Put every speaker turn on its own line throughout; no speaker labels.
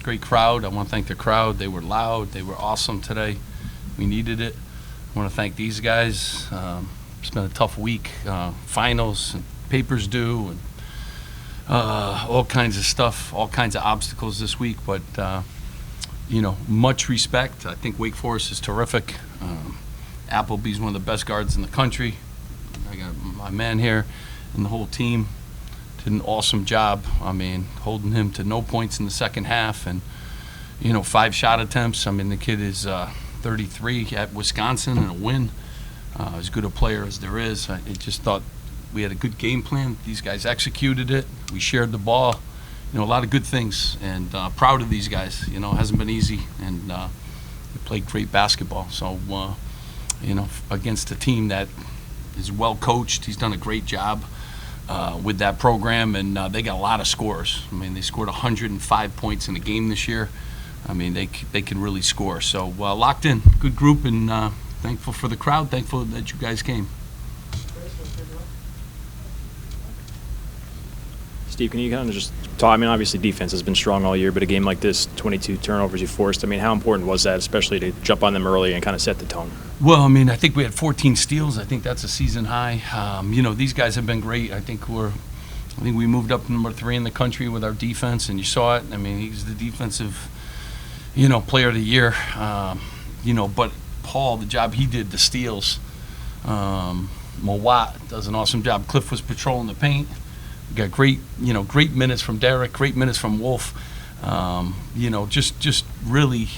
great crowd. I want to thank the crowd. They were loud. They were awesome today. We needed it. I want to thank these guys. It's been a tough week. Finals and papers due and all kinds of stuff, all kinds of obstacles this week. But, much respect. I think Wake Forest is terrific. Appleby's one of the best guards in the country. I got my man here and the whole team did an awesome job. I mean, holding him to no points in the second half and, 5 shot attempts. I mean, the kid is 33 at Wisconsin and a win. As good a player as there is. I just thought we had a good game plan. These guys executed it. We shared the ball. A lot of good things. And proud of these guys. It hasn't been easy. And they played great basketball. So, against a team that is well coached. He's done a great job with that program, and they got a lot of scores. I mean, they scored 105 points in a game this year. I mean, they can really score. So locked in, good group, and thankful for the crowd. Thankful that you guys came.
Steve, can you kind of just talk? I mean, obviously defense has been strong all year, but a game like this, 22 turnovers you forced. I mean, how important was that, especially to jump on them early and kind of set the tone?
Well, I mean, I think we had 14 steals. I think that's a season high. These guys have been great. I think we moved up to number 3 in the country with our defense, and you saw it. I mean, he's the defensive, player of the year. But Paul, the job he did, the steals. Mawat does an awesome job. Cliff was patrolling the paint. We got great minutes from Derek, great minutes from Wolf. Just really,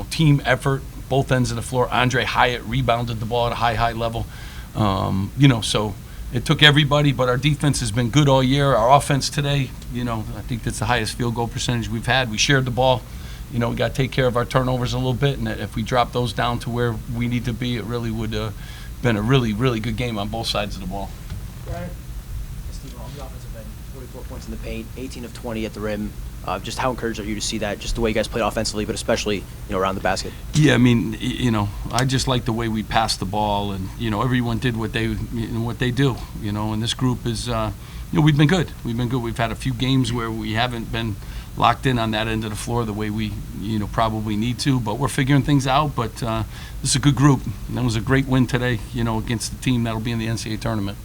team effort, both ends of the floor. Andre Hyatt rebounded the ball at a high level. So it took everybody, but our defense has been good all year. Our offense today, I think that's the highest field goal percentage we've had. We shared the ball. We got to take care of our turnovers a little bit, and if we drop those down to where we need to be, it really would have been a really, really good game on both sides of the ball.
Right. Steve, on the offensive end, 44 points in the paint, 18 of 20 at the rim. Just how encouraged are you to see that, just the way you guys played offensively, but especially, around the basket?
Yeah, I mean, I just like the way we passed the ball, and, everyone did what they do, and this group is, we've been good. We've had a few games where we haven't been locked in on that end of the floor the way we, probably need to, but we're figuring things out. But this is a good group. And that was a great win today, against the team that'll be in the NCAA tournament.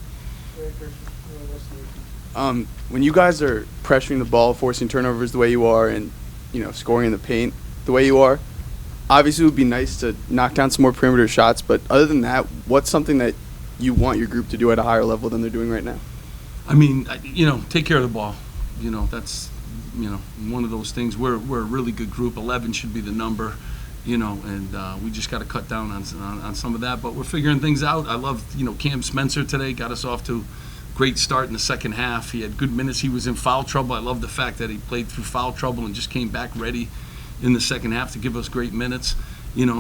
When you guys are pressuring the ball, forcing turnovers the way you are, and scoring in the paint the way you are, obviously it would be nice to knock down some more perimeter shots. But other than that, what's something that you want your group to do at a higher level than they're doing right now?
I mean, take care of the ball. That's one of those things. We're a really good group. 11 should be the number. And we just got to cut down on some of that. But we're figuring things out. I love, Cam Spencer today got us off to a great start in the second half. He had good minutes. He was in foul trouble. I love the fact that he played through foul trouble and just came back ready in the second half to give us great minutes.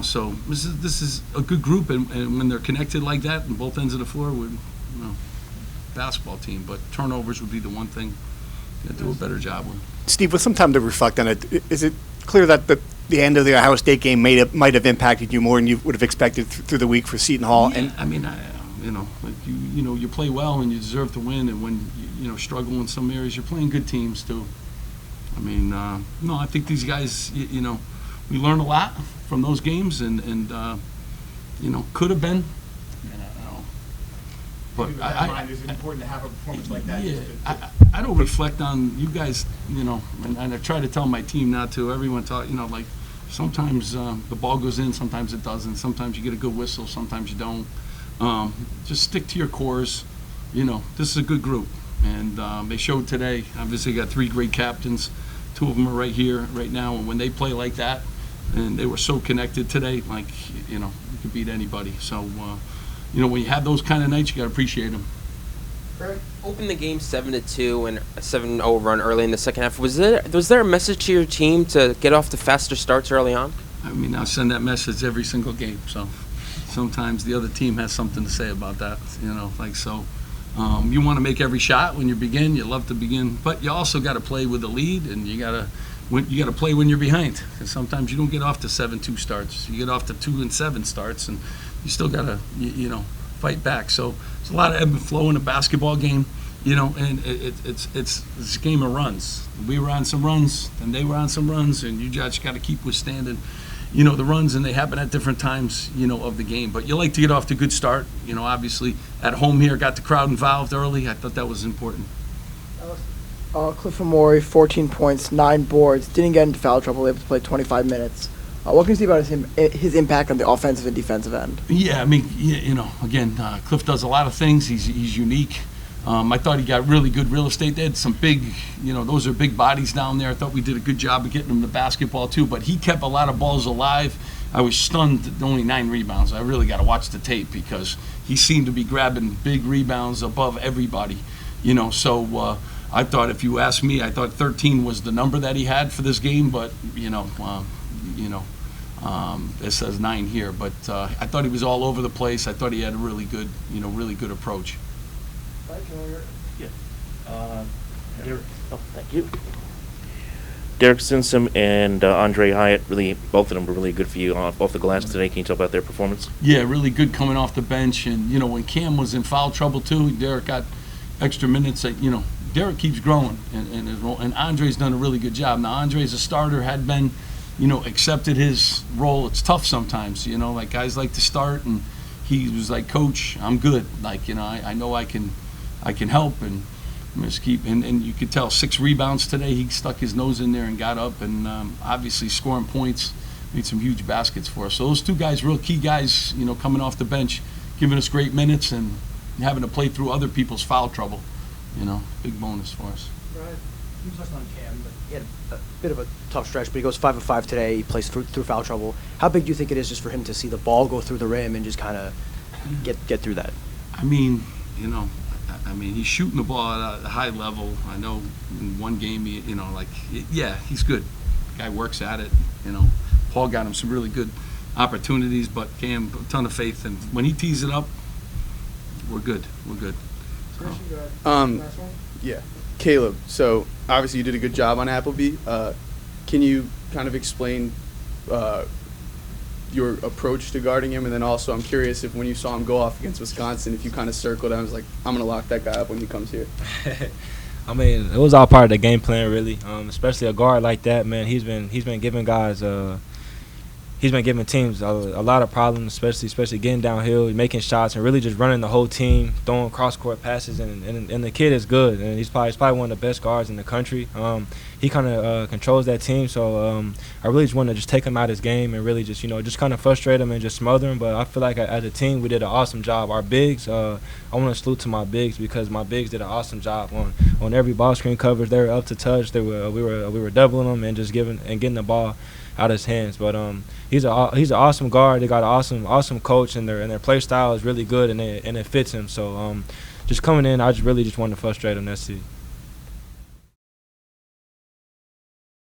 So this is a good group, and when they're connected like that on both ends of the floor, we're basketball team. But turnovers would be the one thing to do a better job with.
Steve, with some time to reflect on it, is it clear that the end of the Ohio State game might have impacted you more than you would have expected through the week for Seton Hall?
Yeah, you play well and you deserve to win, and when you struggle in some areas, you're playing good teams too. I mean, I think these guys, we learned a lot from those games, and could have been. But
is it important to have a performance like that?
Yeah, I don't reflect on you guys, and I try to tell my team not to. Everyone like sometimes the ball goes in, sometimes it doesn't. Sometimes you get a good whistle, sometimes you don't. Just stick to your cores. This is a good group, and they showed today. Obviously, got 3 great captains. 2 of them are right here, right now, and when they play like that, and they were so connected today, like, you could beat anybody. So, when you have those kind of nights, you got to appreciate them.
Open the game 7-2 and a 7-0 run early in the second half. Was there a message to your team to get off to faster starts early on?
I mean, I send that message every single game. So sometimes the other team has something to say about that. You want to make every shot when you begin. You love to begin, but you also got to play with the lead, and you got to play when you're behind. Because sometimes you don't get off to 7-2 starts. You get off to 2-7 starts, and you still got to fight back. So it's a lot of ebb and flow in a basketball game. And it's a game of runs. We were on some runs, and they were on some runs, and you just got to keep withstanding, the runs, and they happen at different times, of the game. But you like to get off to a good start. Obviously at home here, got the crowd involved early. I thought that was important.
Cliff Amore, 14 points, 9 boards, didn't get into foul trouble, able to play 25 minutes. What can you say about his impact on the offensive and defensive end?
Yeah, I mean, again, Cliff does a lot of things. He's unique. I thought he got really good real estate. They had some big, those are big bodies down there. I thought we did a good job of getting him the basketball too, but he kept a lot of balls alive. I was stunned at only 9 rebounds. I really got to watch the tape because he seemed to be grabbing big rebounds above everybody, so I thought, if you ask me, I thought 13 was the number that he had for this game, but it says 9 here. But I thought he was all over the place. I thought he had a really good, really good approach.
Thank you. Derek Sinsom and Andre Hyatt, really, both of them were really good for you off the glass today. Can you talk about their performance?
Yeah, really good coming off the bench. And, when Cam was in foul trouble, too, Derek got extra minutes. Derek keeps growing, and his role. And Andre's done a really good job. Now, Andre's a starter, had been, accepted his role. It's tough sometimes, like guys like to start, and he was like, Coach, I'm good. I know I can help, and just keep. And you could tell 6 rebounds today. He stuck his nose in there and got up, and obviously scoring points, made some huge baskets for us. So those 2 guys, real key guys, coming off the bench, giving us great minutes and having to play through other people's foul trouble. Big bonus for us.
Right. You touched on Cam, but he had a bit of a tough stretch, but he goes 5 of 5 today. He plays through foul trouble. How big do you think it is just for him to see the ball go through the rim and just kind of get through that?
I mean, he's shooting the ball at a high level. I know in one game, he's good. The guy works at it. Paul got him some really good opportunities, but Cam, a ton of faith, and when he tees it up, we're good. We're good.
Yeah, Caleb. So obviously you did a good job on Appleby. Can you kind of explain your approach to guarding him, and then also I'm curious if when you saw him go off against Wisconsin, if you kind of circled him, I was like, I'm gonna lock that guy up when he comes here.
I mean, it was all part of the game plan, really. Especially a guard like that, man. He's been giving guys. He's been giving teams a lot of problems, especially getting downhill, making shots, and really just running the whole team, throwing cross-court passes. And the kid is good, and he's probably one of the best guards in the country. He kind of controls that team, so I really just want to just take him out of his game and really just just kind of frustrate him and just smother him. But I feel like as a team we did an awesome job. Our bigs, I want to salute to my bigs because my bigs did an awesome job on every ball screen coverage. They were up to touch. We were doubling them and just getting the ball out of his hands. But he's an awesome guard. They got an awesome coach, and their play style is really good, and it fits him. So just coming in, I just really wanted to frustrate him. That's it.